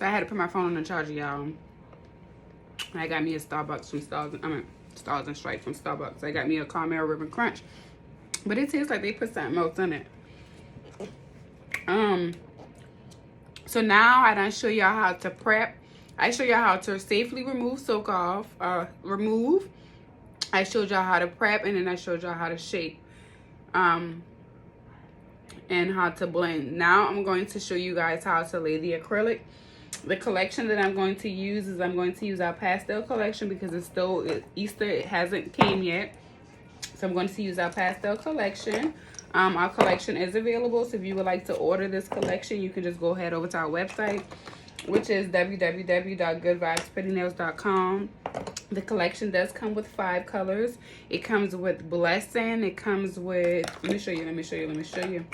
So I had to put my phone on the charger, y'all. I got me a Starbucks from Stars and Stripes from Starbucks. I got me a caramel ribbon crunch, but it tastes like they put something else in it. So now I done show y'all how to prep. I show y'all how to safely remove soak off, I showed y'all how to prep, and then I showed y'all how to shape, and how to blend. Now I'm going to show you guys how to lay the acrylic. The collection that I'm going to use is I'm going to use our pastel collection because it's still Easter. It hasn't came yet. So I'm going to use our pastel collection. Our collection is available. So if you would like to order this collection, you can just go ahead over to our website, which is www.goodvibesprettynails.com. The collection does come with 5 colors. It comes with Blessing. It comes with, let me show you.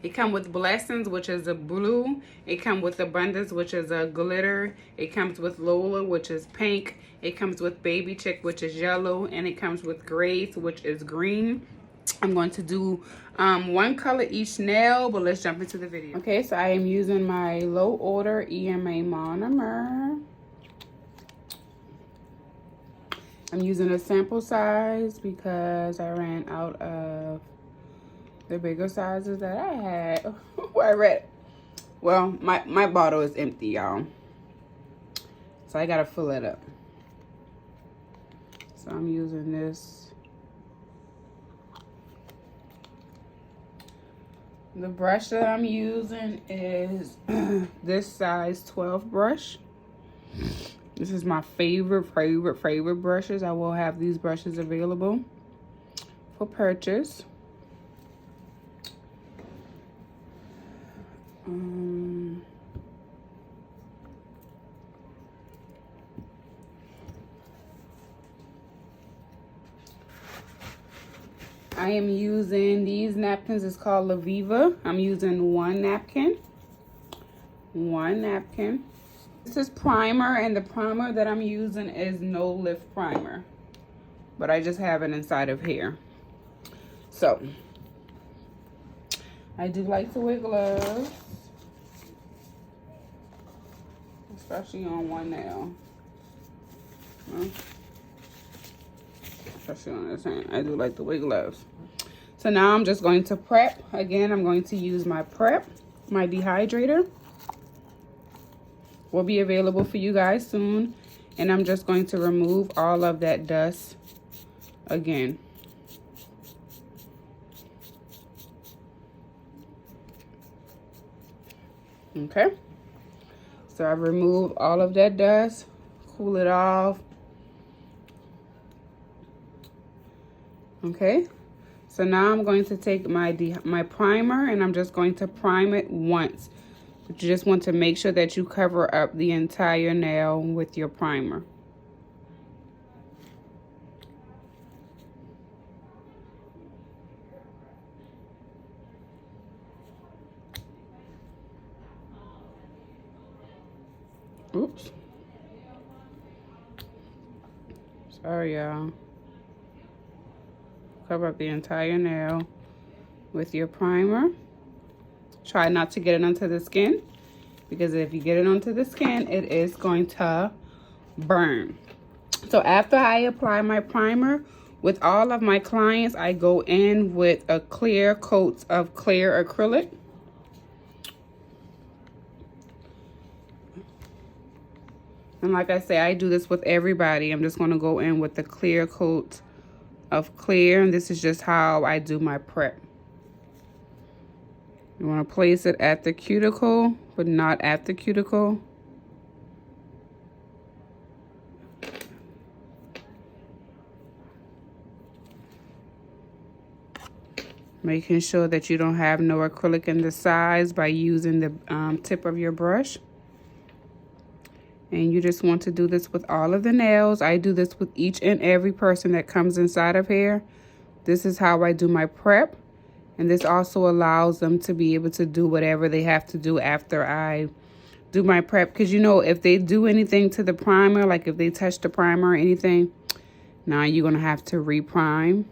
It comes with Blessings, which is a blue. It comes with Abundance, which is a glitter. It comes with Lola, which is pink. It comes with Baby Chick, which is yellow. And it comes with Grace, which is green. I'm going to do 1 color each nail, but let's jump into the video. Okay, so I am using my low order EMA monomer. I'm using a sample size because I ran out of the bigger sizes that I had. Well, my bottle is empty, y'all. So I gotta fill it up. So I'm using this. The brush that I'm using is this size 12 brush. This is my favorite brushes. I will have these brushes available for purchase. I am using these napkins. It's called La Viva. I'm using 1 napkin. 1 napkin. This is primer, and the primer that I'm using is No Lift Primer. But I just have it inside of here. So, I do like to wear gloves. Especially on one nail. Especially on this hand. I do like to wear gloves. So now I'm just going to prep. Again, I'm going to use my prep, my dehydrator. Will be available for you guys soon. And I'm just going to remove all of that dust again. Okay. So I've removed all of that dust, cool it off. Okay. So now I'm going to take my primer, and I'm just going to prime it once. But you just want to make sure that you cover up the entire nail with your primer. Oops. Sorry, y'all. Cover up the entire nail with your primer. Try not to get it onto the skin, because if you get it onto the skin, it is going to burn. So after I apply my primer, with all of my clients, I go in with a clear coat of clear acrylic. And like I say, I do this with everybody. I'm just going to go in with the clear coat of clear, and this is just how I do my prep. You want to place it at the cuticle, but not at the cuticle. Making sure that you don't have no acrylic in the sides by using the tip of your brush. And you just want to do this with all of the nails. I do this with each and every person that comes inside of here. This is how I do my prep. And this also allows them to be able to do whatever they have to do after I do my prep. Because, you know, if they do anything to the primer, like if they touch the primer or anything, now you're going to have to reprime.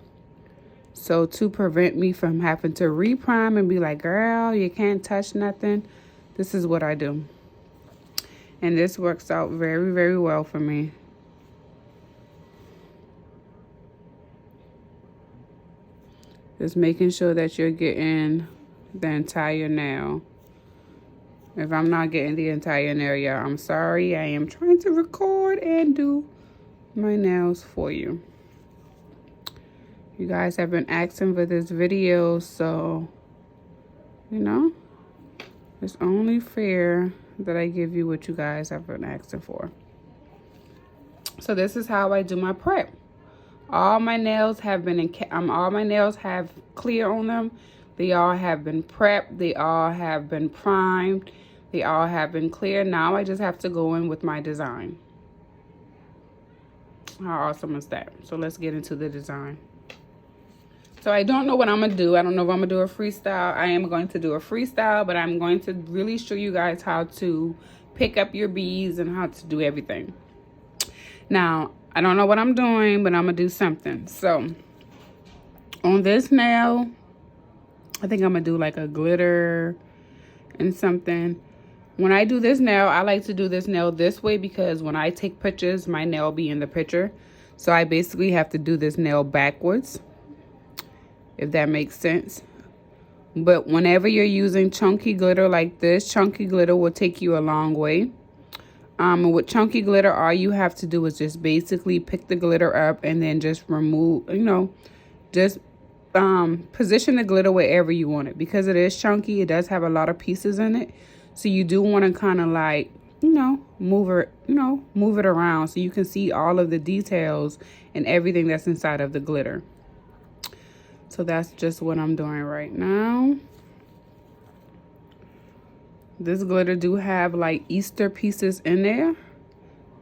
So to prevent me from having to reprime and be like, girl, you can't touch nothing, this is what I do. And this works out very, very well for me. Just making sure that you're getting the entire nail. If I'm not getting the entire nail, y'all, I'm sorry. I am trying to record and do my nails for you. You guys have been asking for this video, so, you know, it's only fair that I give you what you guys have been asking for. So this is how I do my prep. All my nails have been all my nails have clear on them. They all have been prepped. They all have been primed. They all have been clear. Now I just have to go in with my design. How awesome is that? So let's get into the design. So I don't know what I'm gonna do. I don't know if I'm gonna do a freestyle. I am going to do a freestyle, but I'm going to really show you guys how to pick up your beads and how to do everything. Now, I don't know what I'm doing, but I'm gonna do something. So on this nail, I think I'm gonna do like a glitter and something. When I do this nail, I like to do this nail this way because when I take pictures, my nail be in the picture. So I basically have to do this nail backwards, if that makes sense. But whenever you're using chunky glitter like this, chunky glitter will take you a long way. And with chunky glitter, all you have to do is just basically pick the glitter up and then just remove, you know, just position the glitter wherever you want it. Because it is chunky, it does have a lot of pieces in it. So you do want to kind of like, move it around so you can see all of the details and everything that's inside of the glitter. So that's just what I'm doing right now. This glitter do have like Easter pieces in there.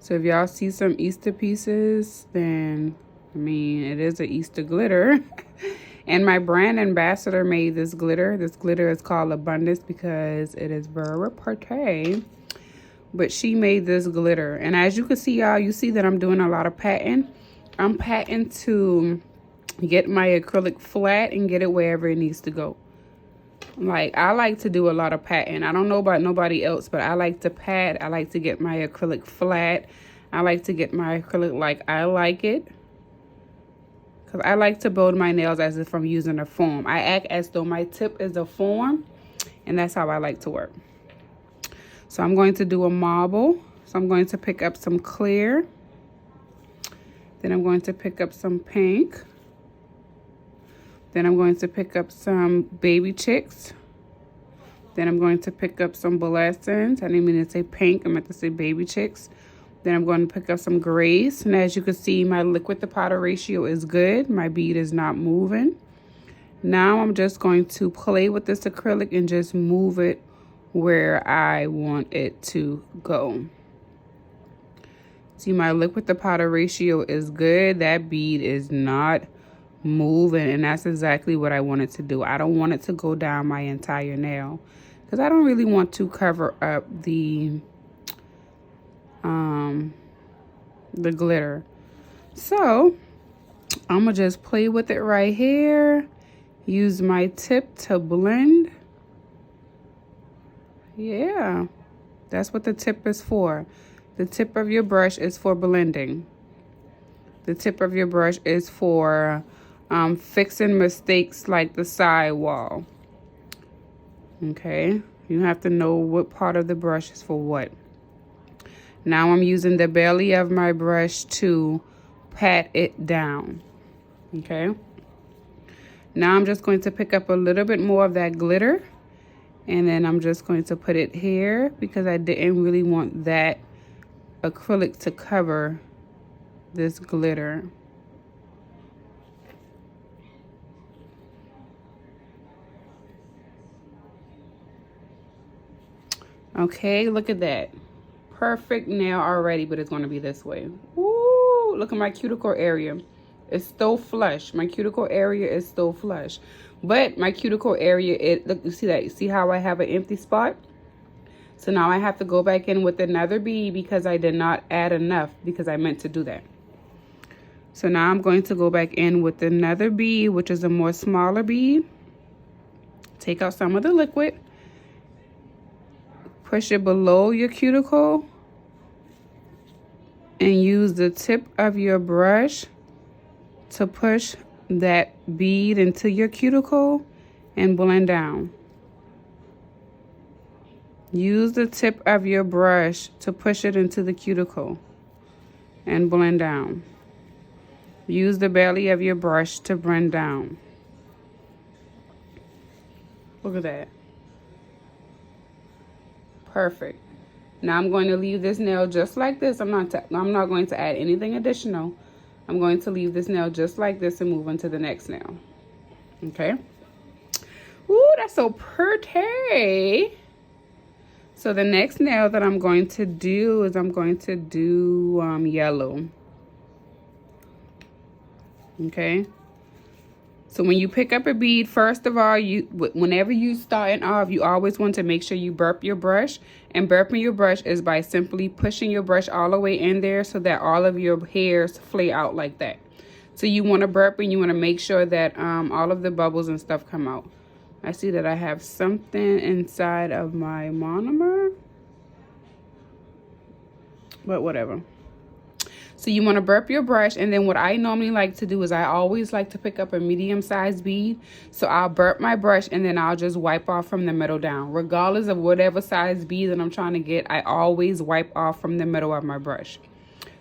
So if y'all see some Easter pieces, then, I mean, it is an Easter glitter. And my brand ambassador made this glitter. This glitter is called Abundance because it is Burp. But she made this glitter. And as you can see, y'all, you see that I'm doing a lot of patting. I'm patting to get my acrylic flat and get it wherever it needs to go. Like, I like to do a lot of patting. I don't know about nobody else, but I like to pat. I like to get my acrylic flat. I like to get my acrylic like I like it. Because I like to build my nails as if I'm using a foam. I act as though my tip is a foam. And that's how I like to work. So I'm going to do a marble. So I'm going to pick up some clear. Then I'm going to pick up some pink. Then I'm going to pick up some baby chicks. Then I'm going to pick up some blessings. I didn't mean to say pink, I meant to say baby chicks. Then I'm going to pick up some grays. And as you can see, my liquid to powder ratio is good. My bead is not moving. Now I'm just going to play with this acrylic and just move it where I want it to go. See, my liquid to powder ratio is good. That bead is not moving, and that's exactly what I wanted to do. I don't want it to go down my entire nail because I don't really want to cover up the glitter. So I'm gonna just play with it right here, use my tip to blend. Yeah, that's what the tip is for. The tip of your brush is for blending. The tip of your brush is for fixing mistakes like the side wall. Okay, you have to know what part of the brush is for what. Now I'm using the belly of my brush to pat it down. Okay, now I'm just going to pick up a little bit more of that glitter, and then I'm just going to put it here because I didn't really want that acrylic to cover this glitter. Okay, look at that. Perfect nail already, but it's going to be this way. Woo! Look at my cuticle area. It's still flush. My cuticle area is still flush. But my cuticle area, look, you see that? You see how I have an empty spot? So now I have to go back in with another bead because I did not add enough because I meant to do that. So now I'm going to go back in with another bead, which is a more smaller bead. Take out some of the liquid. Push it below your cuticle and use the tip of your brush to push that bead into your cuticle and blend down. Use the tip of your brush to push it into the cuticle and blend down. Use the belly of your brush to blend down. Look at that. Perfect. Now I'm going to leave this nail just like this. I'm not going to add anything additional. I'm going to leave this nail just like this and move on to the next nail. Okay. Ooh, that's so pretty. So the next nail that I'm going to do is I'm going to do yellow. Okay. So when you pick up a bead, first of all, whenever you starting off, you always want to make sure you burp your brush. And burping your brush is by simply pushing your brush all the way in there so that all of your hairs flay out like that. So you want to burp and you want to make sure that all of the bubbles and stuff come out. I see that I have something inside of my monomer, but whatever. So you want to burp your brush, and then what I normally like to do is I always like to pick up a medium-sized bead. So I'll burp my brush and then I'll just wipe off from the middle down. Regardless of whatever size bead that I'm trying to get, I always wipe off from the middle of my brush.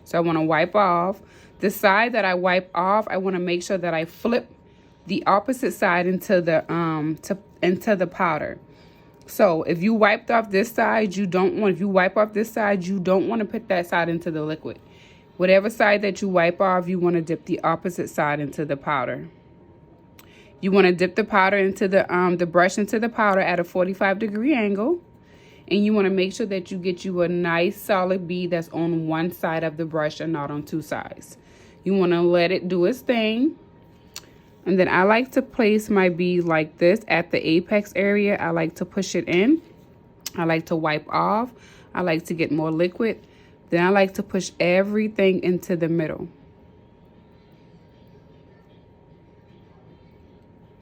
So I want to wipe off. The side that I wipe off, I want to make sure that I flip the opposite side into the powder. So if you wiped off this side, you don't want to put that side into the liquid. Whatever side that you wipe off, you want to dip the opposite side into the powder. You want to dip the powder into the brush into the powder at a 45-degree angle. And you want to make sure that you get you a nice solid bead that's on one side of the brush and not on two sides. You want to let it do its thing. And then I like to place my bead like this at the apex area. I like to push it in. I like to wipe off. I like to get more liquid. Then I like to push everything into the middle.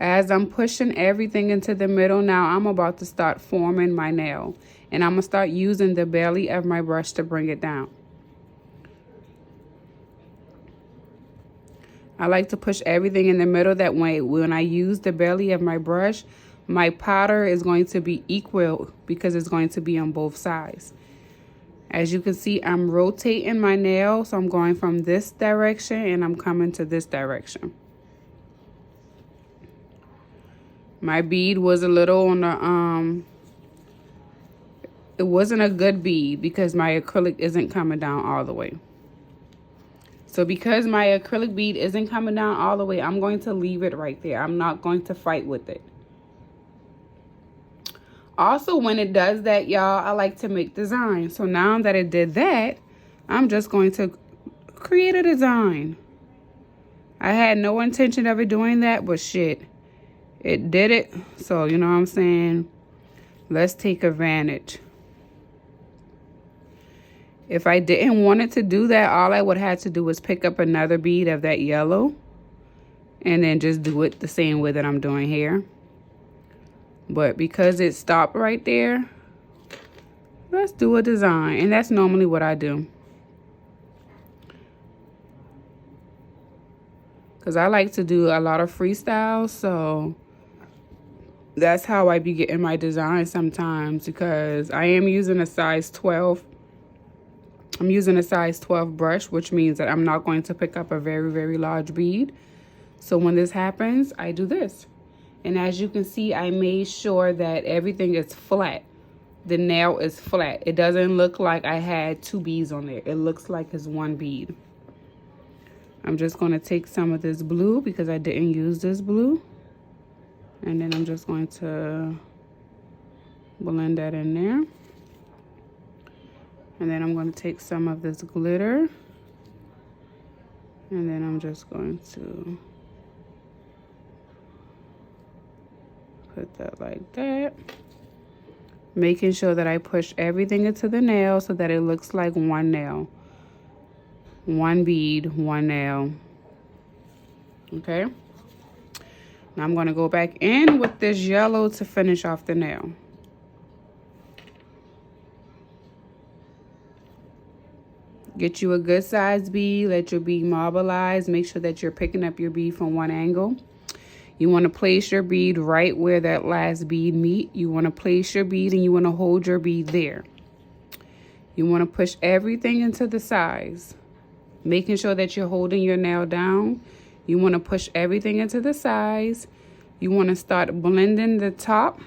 As I'm pushing everything into the middle, now I'm about to start forming my nail. And I'm going to start using the belly of my brush to bring it down. I like to push everything in the middle. That way, when I use the belly of my brush, my powder is going to be equal because it's going to be on both sides. As you can see, I'm rotating my nail. So I'm going from this direction and I'm coming to this direction. My bead was a little on the, it wasn't a good bead because my acrylic isn't coming down all the way. So because my acrylic bead isn't coming down all the way, I'm going to leave it right there. I'm not going to fight with it. Also, when it does that, y'all, I like to make designs. So now that it did that, I'm just going to create a design. I had no intention of it doing that, but shit, it did it. So, you know what I'm saying? Let's take advantage. If I didn't want it to do that, all I would have to do was pick up another bead of that yellow and then just do it the same way that I'm doing here. But because it stopped right there, let's do a design. And that's normally what I do. Because I like to do a lot of freestyle, so that's how I be getting my design sometimes, because I am using a size 12. I'm using a size 12 brush, which means that I'm not going to pick up a very, very large bead. So when this happens, I do this. And as you can see, I made sure that everything is flat. The nail is flat. It doesn't look like I had two beads on there. It looks like it's one bead. I'm just going to take some of this blue because I didn't use this blue. And then I'm just going to blend that in there. And then I'm going to take some of this glitter. And then I'm just going to put that like that. Making sure that I push everything into the nail so that it looks like one nail. One bead, one nail. Okay. Now I'm going to go back in with this yellow to finish off the nail. Get you a good size bead. Let your bead marbleize. Make sure that you're picking up your bead from one angle. You want to place your bead right where that last bead meet. You want to place your bead and you want to hold your bead there. You want to push everything into the size, making sure that you're holding your nail down. You want to push everything into the size. You want to start blending the top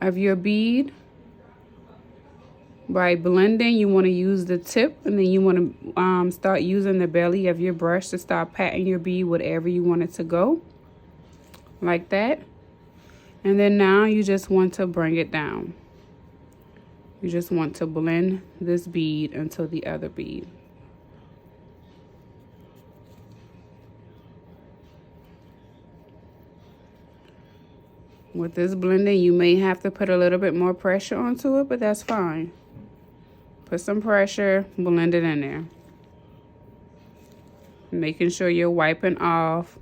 of your bead. By blending, you want to use the tip, and then you want to start using the belly of your brush to start patting your bead whatever you want it to go, like that. And then now you just want to bring it down. You just want to blend this bead into the other bead. With this blending, you may have to put a little bit more pressure onto it, but that's fine. Put some pressure, blend it in there. Making sure you're wiping off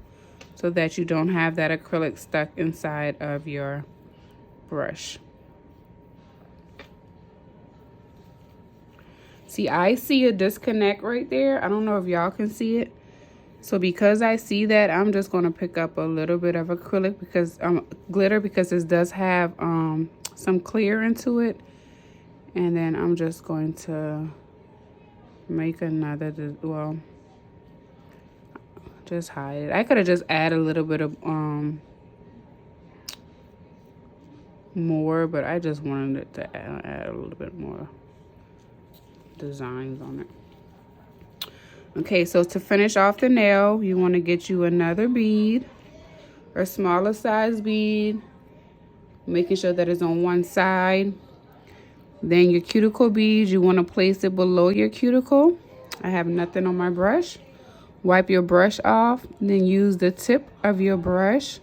so that you don't have that acrylic stuck inside of your brush. See, I see a disconnect right there. I don't know if y'all can see it. So because I see that, I'm just going to pick up a little bit of acrylic because glitter, because this does have some clear into it. And then I'm just going to make another, well, just hide it. I could have just added a little bit of more, but I just wanted it to add a little bit more designs on it. Okay, so to finish off the nail, you want to get you another bead, or smaller size bead, making sure that it's on one side. Then your cuticle beads, you want to place it below your cuticle. I have nothing on my brush. Wipe your brush off, then use the tip of your brush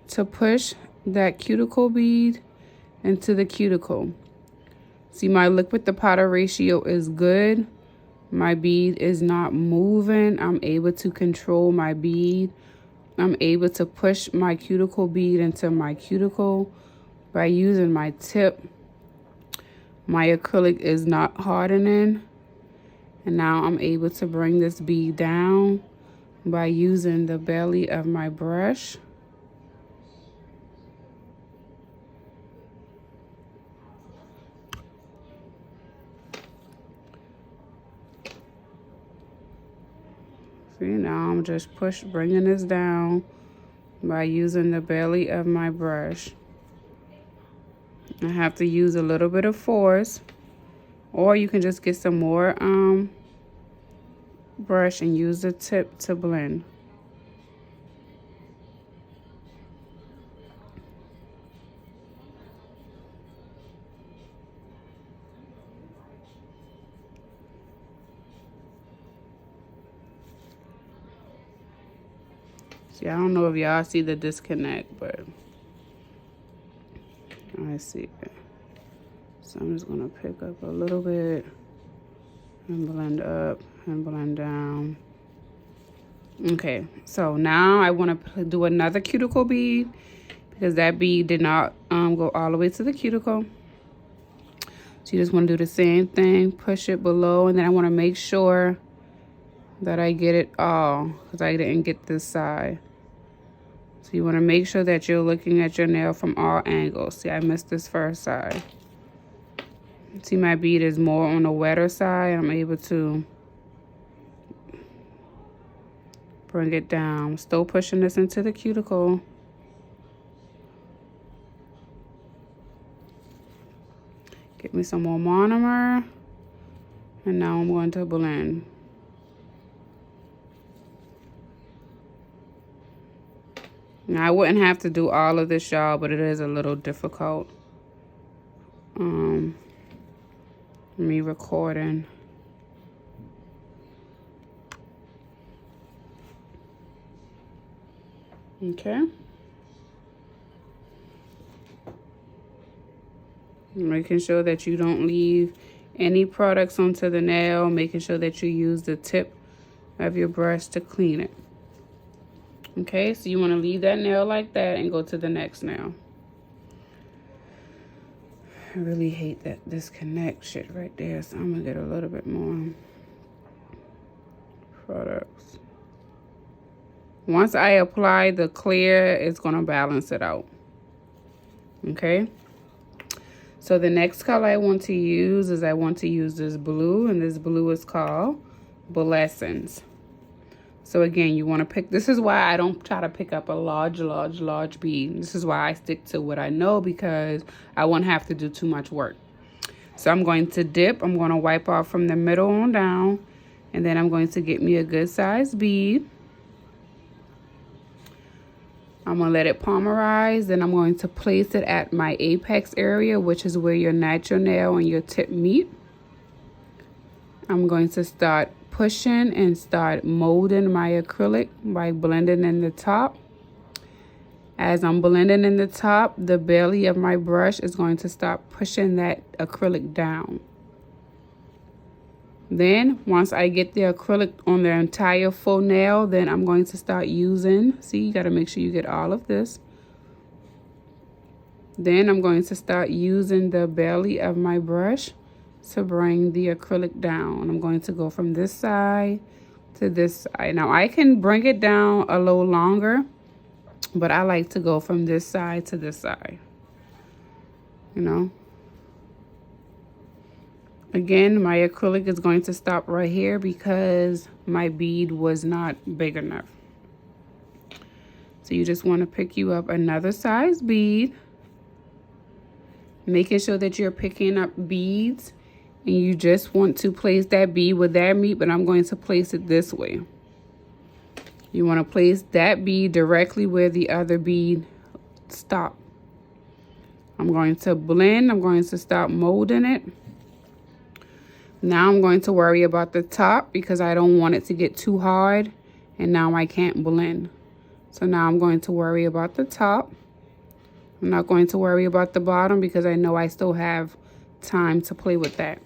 to push that cuticle bead into the cuticle. See, my liquid to powder ratio is good. My bead is not moving. I'm able to control my bead. I'm able to push my cuticle bead into my cuticle by using my tip. My acrylic is not hardening. And now I'm able to bring this bead down by using the belly of my brush. See, now I'm just bringing this down by using the belly of my brush. I have to use a little bit of force, or you can just get some more brush and use the tip to blend. See, I don't know if y'all see the disconnect, but I see it. So I'm just gonna pick up a little bit and blend up and blend down. Okay, so now I want to do another cuticle bead because that bead did not go all the way to the cuticle. So you just want to do the same thing, push it below, and then I want to make sure that I get it all because I didn't get this side. So you want to make sure that you're looking at your nail from all angles. See, I missed this first side. See, my bead is more on the wetter side. I'm able to bring it down. Still pushing this into the cuticle. Get me some more monomer. And now I'm going to blend. Now, I wouldn't have to do all of this, y'all, but it is a little difficult. Me recording. Okay. Making sure that you don't leave any products onto the nail. Making sure that you use the tip of your brush to clean it. Okay, so you want to leave that nail like that and go to the next nail. I really hate that disconnect shit right there, so I'm gonna get a little bit more products. Once I apply the clear, it's gonna balance it out. Okay, so the next color I want to use is this blue, and this blue is called Blessings. So again, you want to pick, this is why I don't try to pick up a large bead. This is why I stick to what I know, because I won't have to do too much work. So I'm going to dip, I'm going to wipe off from the middle on down, and then I'm going to get me a good sized bead. I'm going to let it polymerize, then I'm going to place it at my apex area, which is where your natural nail and your tip meet. I'm going to start pushing and start molding my acrylic by blending in the top. As I'm blending in the top, the belly of my brush is going to start pushing that acrylic down. Then once I get the acrylic on the entire full nail, then I'm going to start using, see, you got to make sure you get all of this. Then I'm going to start using the belly of my brush to bring the acrylic down. I'm going to go from this side to this side. Now I can bring it down a little longer, but I like to go from this side to this side, you know. Again, my acrylic is going to stop right here because my bead was not big enough. So you just want to pick you up another size bead, making sure that you're picking up beads, and you just want to place that bead with that meat, but I'm going to place it this way. You want to place that bead directly where the other bead stopped. I'm going to blend, I'm going to stop molding it. Now I'm going to worry about the top because I don't want it to get too hard, and now I can't blend. So now I'm going to worry about the top. I'm not going to worry about the bottom because I know I still have time to play with that.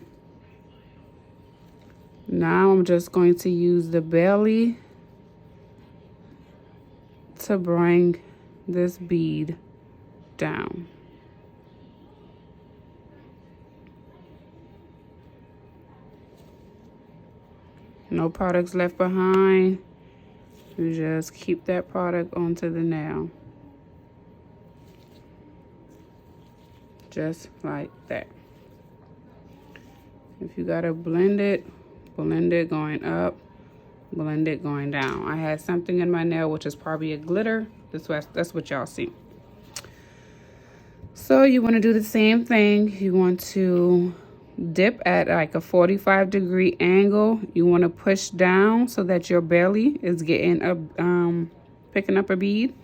Now I'm just going to use the belly to bring this bead down. No products left behind. You just keep that product onto the nail. Just like that. If you gotta blend it going up, blend it going down. I had something in my nail, which is probably a glitter. That's what y'all see. So you want to do the same thing. You want to dip at like a 45-degree angle. You want to push down so that your belly is getting up, picking up a bead.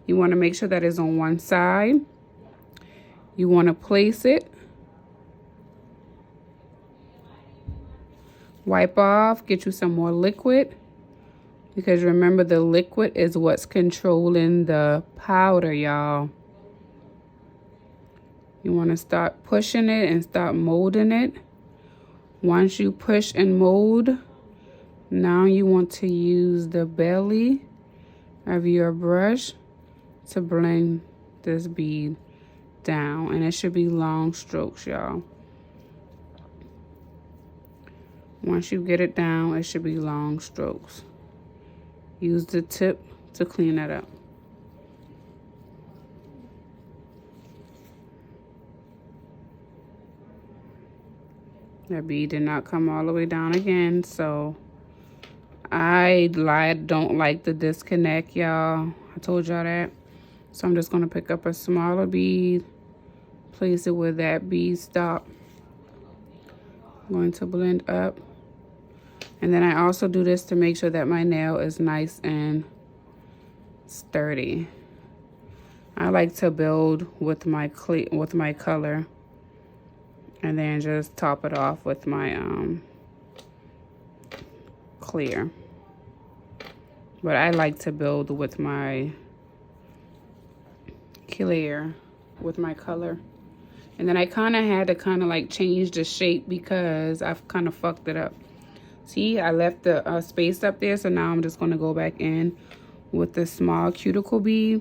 You want to make sure that it's on one side. You want to place it. Wipe off, get you some more liquid, because remember the liquid is what's controlling the powder, y'all. You want to start pushing it and start molding it. Once you push and mold, now you want to use the belly of your brush to blend this bead down, and it should be long strokes, y'all. Once you get it down, it should be long strokes. Use the tip to clean it up. That bead did not come all the way down again, so I don't like the disconnect, y'all. I told y'all that. So I'm just going to pick up a smaller bead, place it where that bead stopped. I'm going to blend up. And then I also do this to make sure that my nail is nice and sturdy. I like to build with my color, and then just top it off with my clear. But I like to build with my clear, with my color. And then I kind of had to like change the shape because I've kind of fucked it up. See, I left the space up there, so now I'm just going to go back in with the small cuticle bead.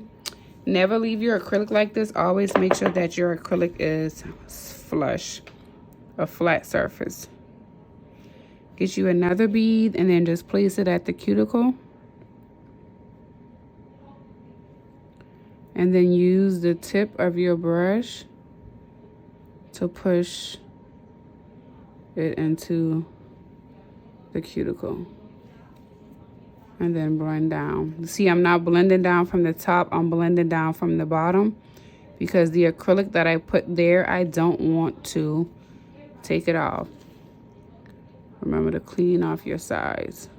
Never leave your acrylic like this. Always make sure that your acrylic is flush, a flat surface. Get you another bead and then just place it at the cuticle. And then use the tip of your brush to push it into the cuticle. And then blend down. See, I'm not blending down from the top, I'm blending down from the bottom because the acrylic that I put there, I don't want to take it off. Remember to clean off your sides.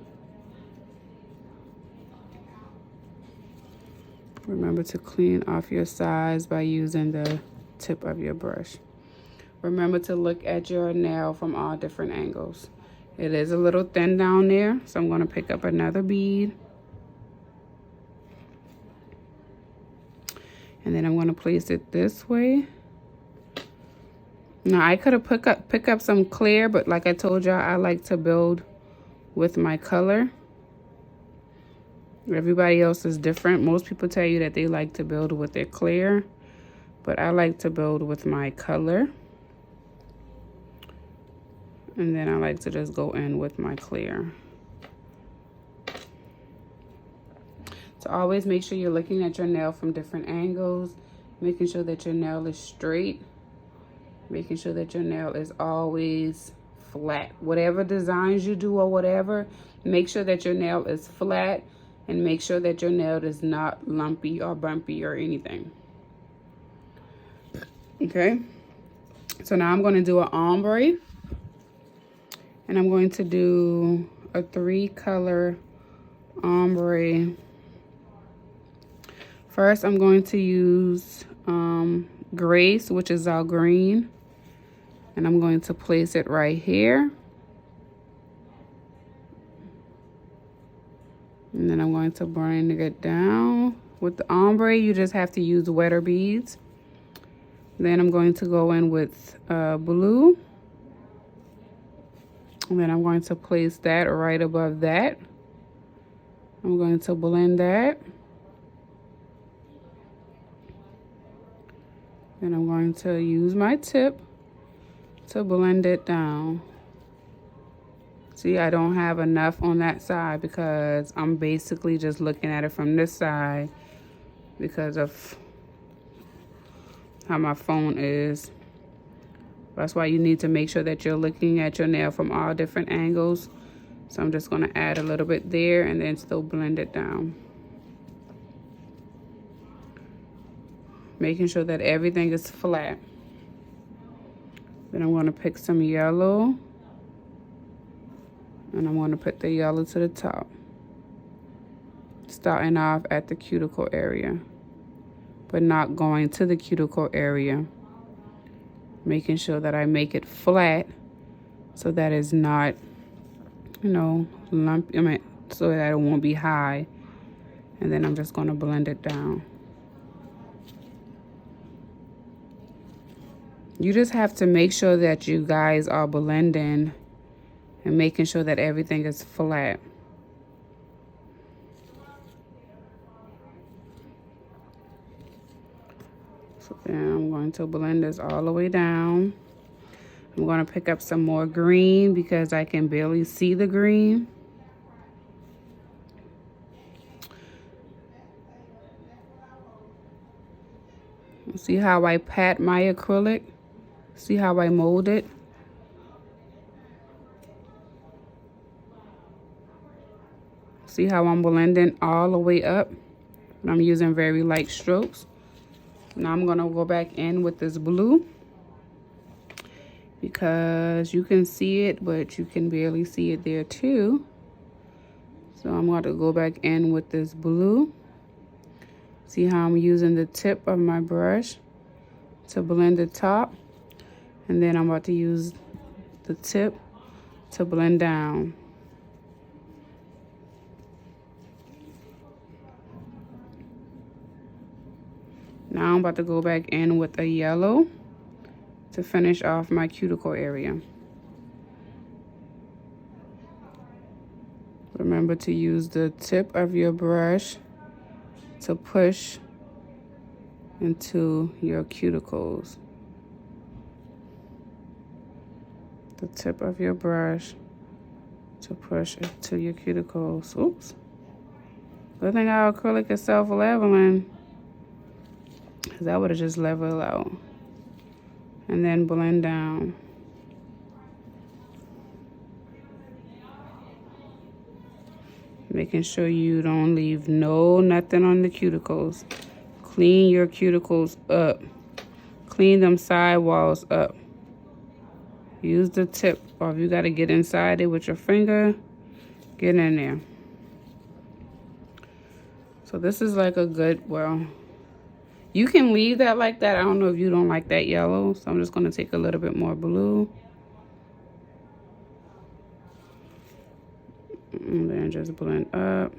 Remember to clean off your sides by using the tip of your brush. Remember to look at your nail from all different angles. It is a little thin down there, so I'm going to pick up another bead. And then I'm going to place it this way. Now, I could have pick up some clear, but like I told y'all, I like to build with my color. Everybody else is different. Most people tell you that they like to build with their clear, but I like to build with my color. And then I like to just go in with my clear. So always make sure you're looking at your nail from different angles, making sure that your nail is straight, making sure that your nail is always flat. Whatever designs you do or whatever, make sure that your nail is flat and make sure that your nail is not lumpy or bumpy or anything. Okay, so now I'm going to do an ombre. And I'm going to do a 3-color ombre. First, I'm going to use Grace, which is our green. And I'm going to place it right here. And then I'm going to bring it down. With the ombre, you just have to use wetter beads. Then I'm going to go in with blue. And then I'm going to place that right above that. I'm going to blend that. Then I'm going to use my tip to blend it down. See, I don't have enough on that side because I'm basically just looking at it from this side because of how my phone is. That's why you need to make sure that you're looking at your nail from all different angles. So I'm just going to add a little bit there and then still blend it down. Making sure that everything is flat. Then I'm going to pick some yellow. And I'm going to put the yellow to the top. Starting off at the cuticle area. But not going to the cuticle area. Making sure that I make it flat so that it's not, you know, lumpy, so that it won't be high. And then I'm just going to blend it down. You just have to make sure that you guys are blending and making sure that everything is flat. So then I'm going to blend this all the way down. I'm going to pick up some more green because I can barely see the green. See how I pat my acrylic? See how I mold it? See how I'm blending all the way up? And I'm using very light strokes. Now I'm going to go back in with this blue because you can see it, but you can barely see it there too. So I'm going to go back in with this blue. See how I'm using the tip of my brush to blend the top. And then I'm about to use the tip to blend down. Now I'm about to go back in with a yellow to finish off my cuticle area. Remember to use the tip of your brush to push into your cuticles. the tip of your brush to push it to your cuticles. Oops. Good thing our acrylic is self-leveling, because that would have just leveled out. And then blend down. Making sure you don't leave nothing on the cuticles. Clean your cuticles up. Clean them sidewalls up. Use the tip, or if you got to get inside it with your finger, get in there. So this is like a good, well, you can leave that like that. I don't know if you don't like that yellow, so I'm just going to take a little bit more blue. And then just blend up.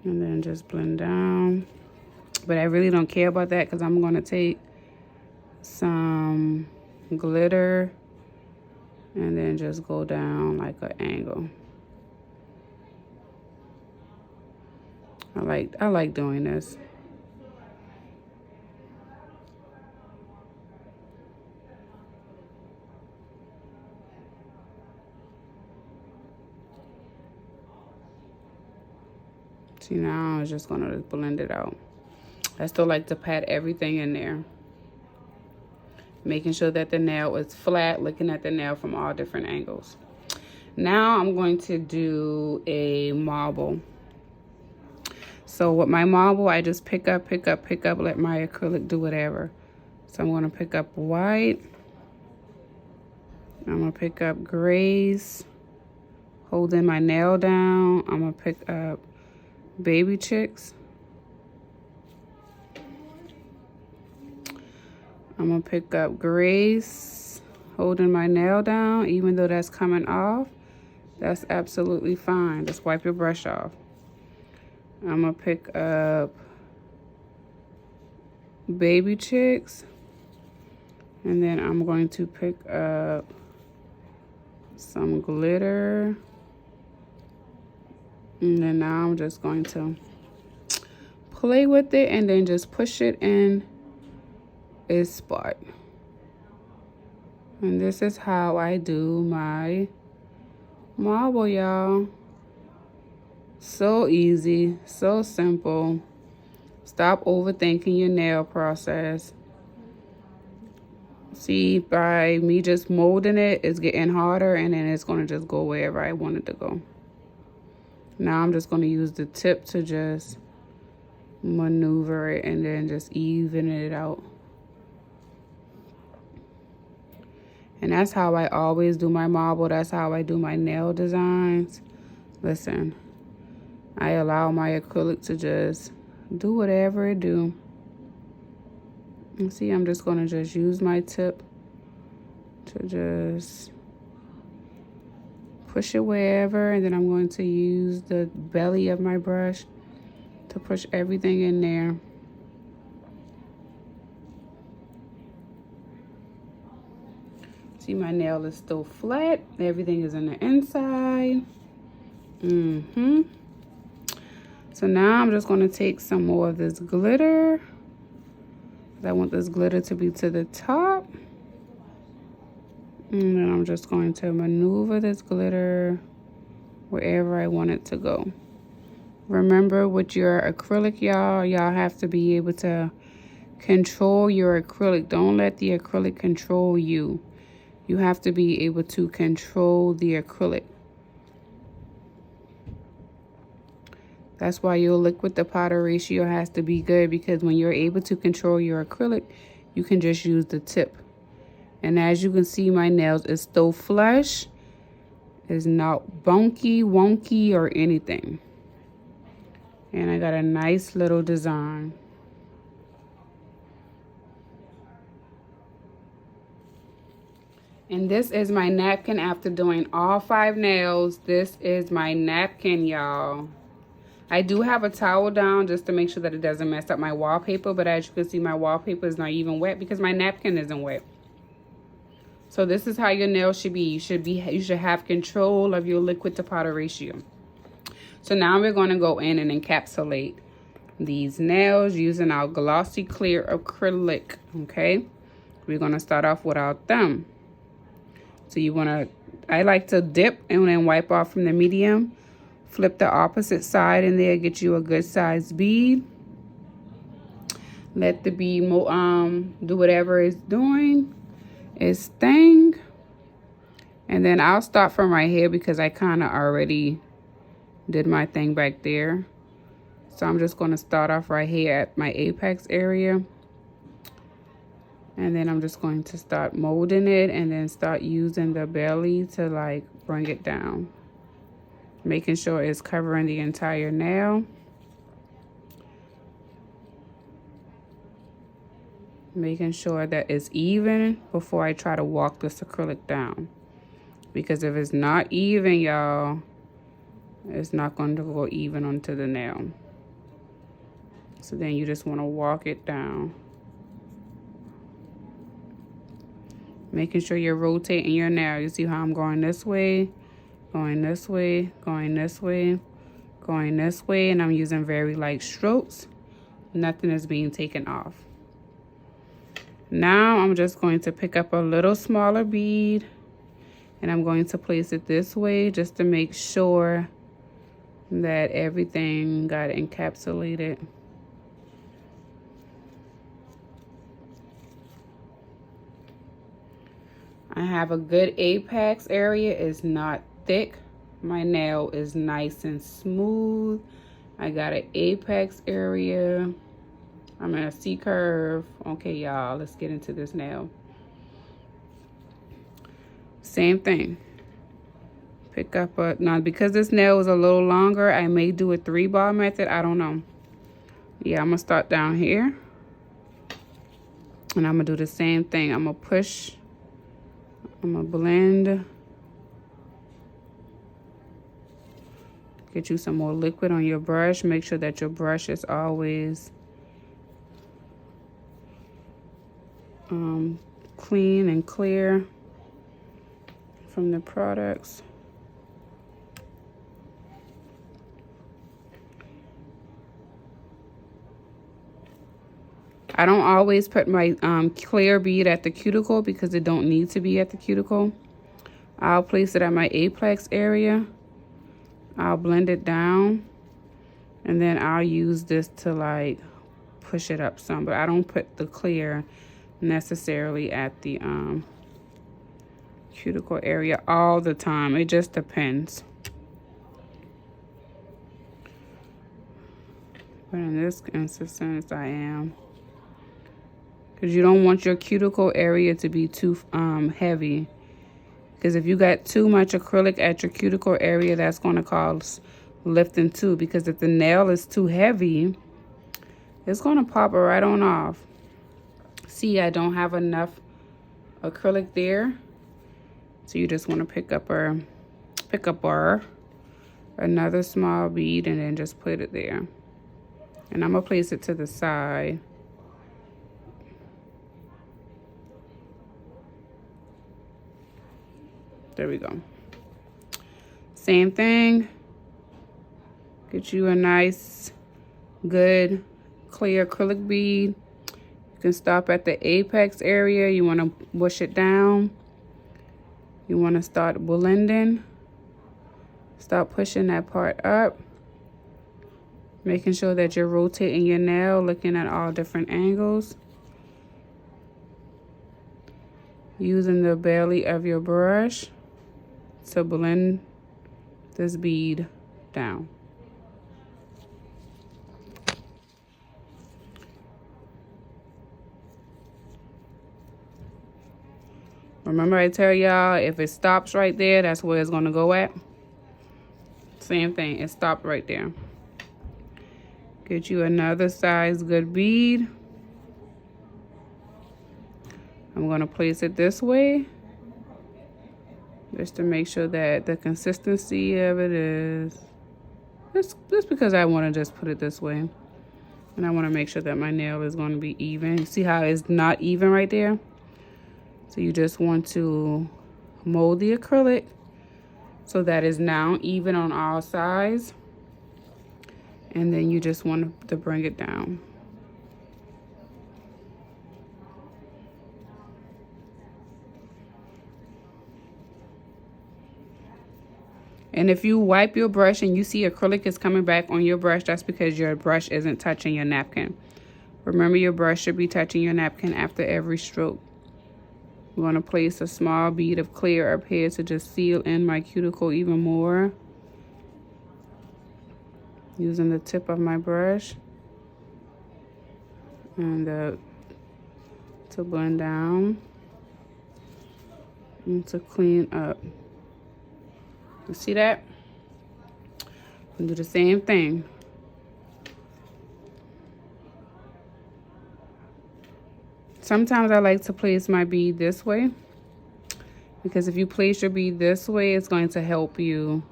And then just blend down. But I really don't care about that because I'm going to take some glitter and then just go down like an angle. I like doing this. See, now I'm just gonna blend it out. I still like to pat everything in there. Making sure that the nail is flat, looking at the nail from all different angles. Now I'm going to do a marble. So with my marble, I just pick up, let my acrylic do whatever. So I'm gonna pick up white. I'm gonna pick up grays, holding my nail down. I'm gonna pick up baby chicks. I'm gonna pick up grays, holding my nail down. Even though that's coming off, that's absolutely fine. Just wipe your brush off. I'm gonna pick up baby chicks, and then I'm going to pick up some glitter, and then now I'm just going to play with it and then just push it in a spot. And this is how I do my marble, y'all. So easy, so simple. Stop overthinking your nail process. See, by me just molding it, it's getting harder, and then it's going to just go wherever I want it to go. Now I'm just going to use the tip to just maneuver it and then just even it out. And that's how I always do my marble. That's how I do my nail designs. Listen, I allow my acrylic to just do whatever it do. And see, I'm just going to just use my tip to just push it wherever, and then I'm going to use the belly of my brush to push everything in there. See, my nail is still flat. Everything is on the inside. So now I'm just going to take some more of this glitter. I want this glitter to be to the top. And then I'm just going to maneuver this glitter wherever I want it to go. Remember, with your acrylic, y'all have to be able to control your acrylic. Don't let the acrylic control you. You have to be able to control the acrylic. That's why your liquid to powder ratio has to be good, because when you're able to control your acrylic, you can just use the tip. And as you can see, my nails is still flush. It's not bunky, wonky, or anything. And I got a nice little design. And this is my napkin after doing all 5 nails. This is my napkin, y'all. I do have a towel down just to make sure that it doesn't mess up my wallpaper. But as you can see, my wallpaper is not even wet because my napkin isn't wet. So this is how your nails should be. You should have control of your liquid to powder ratio. So now we're going to go in and encapsulate these nails using our glossy clear acrylic. Okay, we're going to start off with our thumb. So you want to, I like to dip and then wipe off from the medium. Flip the opposite side in there, get you a good sized bead. Let the bead do whatever it's doing, its thing. And then I'll start from right here because I kind of already did my thing back there. So I'm just going to start off right here at my apex area. And then I'm just going to start molding it and then start using the belly to like bring it down. Making sure it's covering the entire nail. Making sure that it's even before I try to walk this acrylic down. Because if it's not even, y'all, it's not going to go even onto the nail. So then you just want to walk it down. Making sure you're rotating your nail. You see how I'm going this way, going this way, going this way, going this way, and I'm using very light strokes. Nothing is being taken off. Now I'm just going to pick up a little smaller bead and I'm going to place it this way just to make sure that everything got encapsulated. I have a good apex area. It's not thick. My nail is nice and smooth. I got an apex area. I'm in a C curve. Okay, y'all, let's get into this nail. Same thing. Pick up a, now because this nail is a little longer, I may do a 3-bar method. I don't know. Yeah, I'm gonna start down here. And I'm gonna do the same thing. I'm gonna push. I'm gonna blend. Get you some more liquid on your brush. Make sure that your brush is always clean and clear from the products. I don't always put my clear bead at the cuticle because it don't need to be at the cuticle. I'll place it at my apex area. I'll blend it down and then I'll use this to like push it up some, but I don't put the clear necessarily at the cuticle area all the time. It just depends. But in this instance, I am. Because you don't want your cuticle area to be too heavy. Because if you got too much acrylic at your cuticle area, that's going to cause lifting too. Because if the nail is too heavy, it's going to pop it right on off. See, I don't have enough acrylic there. So you just want to pick up another small bead and then just put it there. And I'm going to place it to the side. There we go. Same thing. Get you a nice, good, clear acrylic bead. You can stop at the apex area. You want to push it down. You want to start blending. Start pushing that part up. Making sure that you're rotating your nail, looking at all different angles. Using the belly of your brush to blend this bead down. Remember I tell y'all, if it stops right there, that's where it's gonna go at. Same thing, it stopped right there. Get you another size good bead. I'm gonna place it this way, just to make sure that the consistency of it is, just because I wanna just put it this way. And I wanna make sure that my nail is gonna be even. You see how it's not even right there? So you just want to mold the acrylic so that it's now even on all sides. And then you just want to bring it down. And if you wipe your brush and you see acrylic is coming back on your brush, that's because your brush isn't touching your napkin. Remember, your brush should be touching your napkin after every stroke. I'm going to place a small bead of clear up here to just seal in my cuticle even more. Using the tip of my brush. And to blend down. And to clean up. You see that? And do the same thing. Sometimes I like to place my bead this way, because if you place your bead this way, it's going to help you.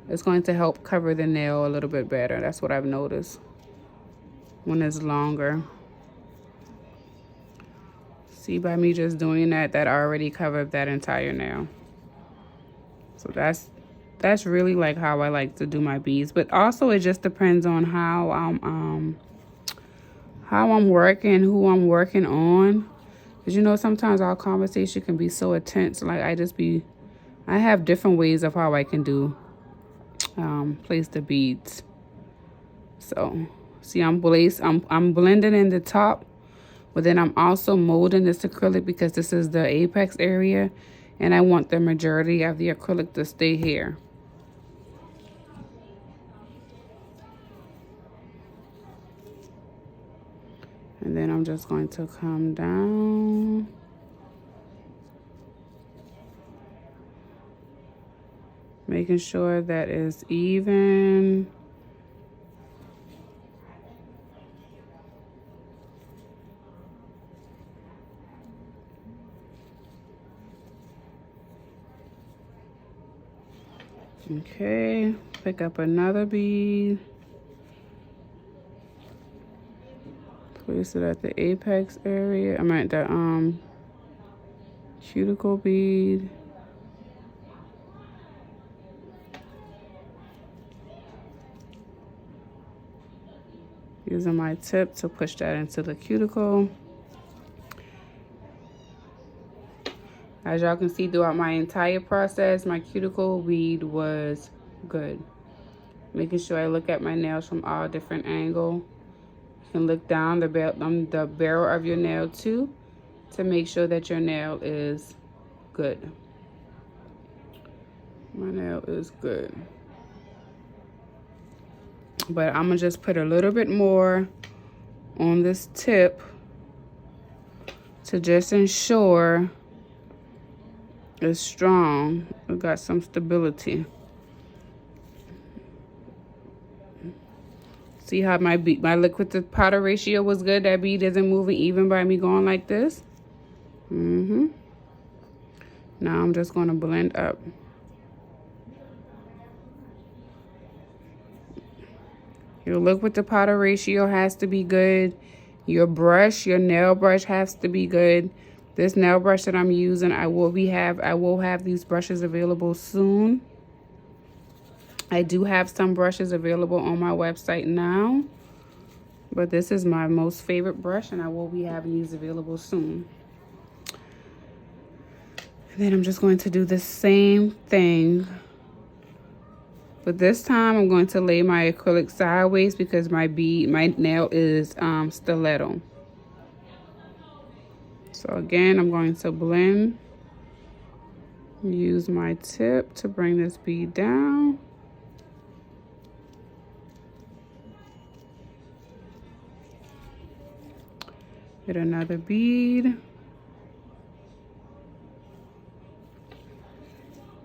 It's going to help cover the nail a little bit better. That's what I've noticed when it's longer. See, by me just doing that, that already covered that entire nail. So that's really like how I like to do my beads. But also it just depends on how I'm working, who I'm working on. Because, you know, sometimes our conversation can be so intense. Like, I have different ways of how I can do, place the beads. So, see, I'm blending in the top. But then I'm also molding this acrylic because this is the apex area. And I want the majority of the acrylic to stay here. And then I'm just going to come down. Making sure that it's even. Okay, pick up another bead. Place it at the apex area. I'm at the cuticle bead. Using my tip to push that into the cuticle. As y'all can see throughout my entire process, my cuticle bead was good. Making sure I look at my nails from all different angles. You can look down the barrel of your nail too, to make sure that your nail is good. My nail is good. But I'm gonna just put a little bit more on this tip to just ensure it's strong. It got some stability. See how my liquid to powder ratio was good? That bead isn't moving even by me going like this. Now I'm just going to blend up. Your liquid to powder ratio has to be good. Your brush, your nail brush has to be good. This nail brush that I'm using, I will have these brushes available soon. I do have some brushes available on my website now, but this is my most favorite brush, and I will be having these available soon. And then I'm just going to do the same thing, but this time I'm going to lay my acrylic sideways because my nail is stiletto. So again, I'm going to blend. Use my tip to bring this bead down. Get another bead.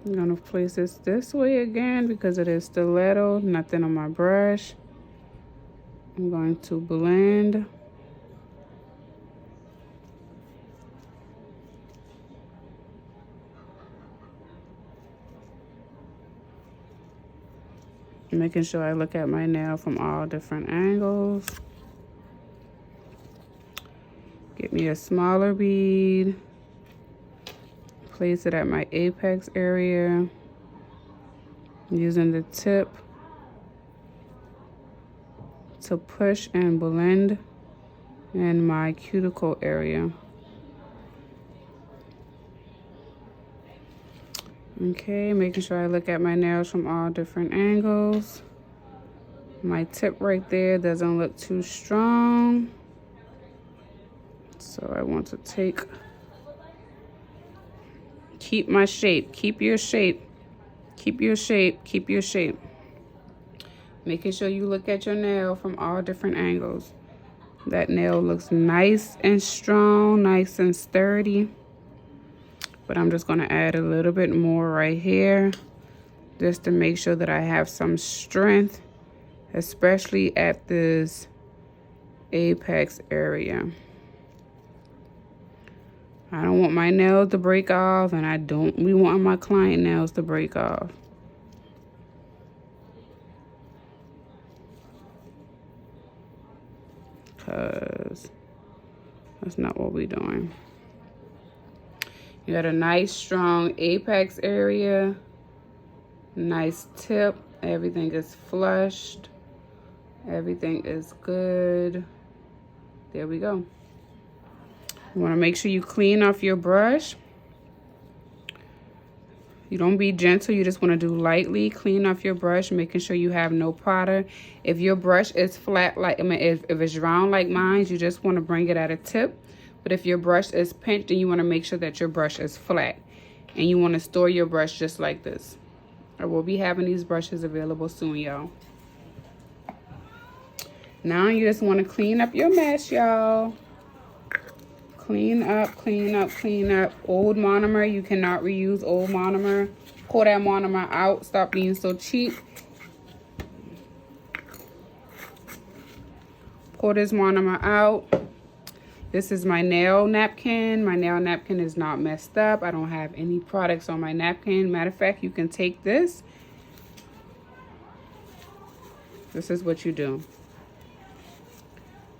I'm going to place this way again because it is stiletto, nothing on my brush. I'm going to blend. Making sure I look at my nail from all different angles. Get me a smaller bead. Place it at my apex area. Using the tip to push and blend in my cuticle area. Okay, making sure I look at my nails from all different angles. My tip right there doesn't look too strong. So I want to keep my shape, keep your shape, keep your shape, keep your shape. Making sure you look at your nail from all different angles. That nail looks nice and strong, nice and sturdy. But I'm just gonna add a little bit more right here, just to make sure that I have some strength, especially at this apex area. I don't want my nails to break off, and we want my client nails to break off. Because that's not what we're doing. You got a nice strong apex area, nice tip, everything is flushed, everything is good. There we go. You want to make sure you clean off your brush. You don't be gentle, you just want to do lightly. Clean off your brush, making sure you have no product. If your brush is flat, if it's round like mine, you just want to bring it at a tip. But if your brush is pinched, then you want to make sure that your brush is flat. And you want to store your brush just like this. I will be having these brushes available soon, y'all. Now you just want to clean up your mess, y'all. Clean up, clean up, clean up. Old monomer, you cannot reuse old monomer. Pull that monomer out. Stop being so cheap. Pull this monomer out. This is my nail napkin. My nail napkin is not messed up. I don't have any products on my napkin. Matter of fact, you can take this. This is what you do.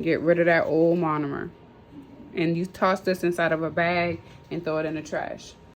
Get rid of that old monomer. And you toss this inside of a bag and throw it in the trash.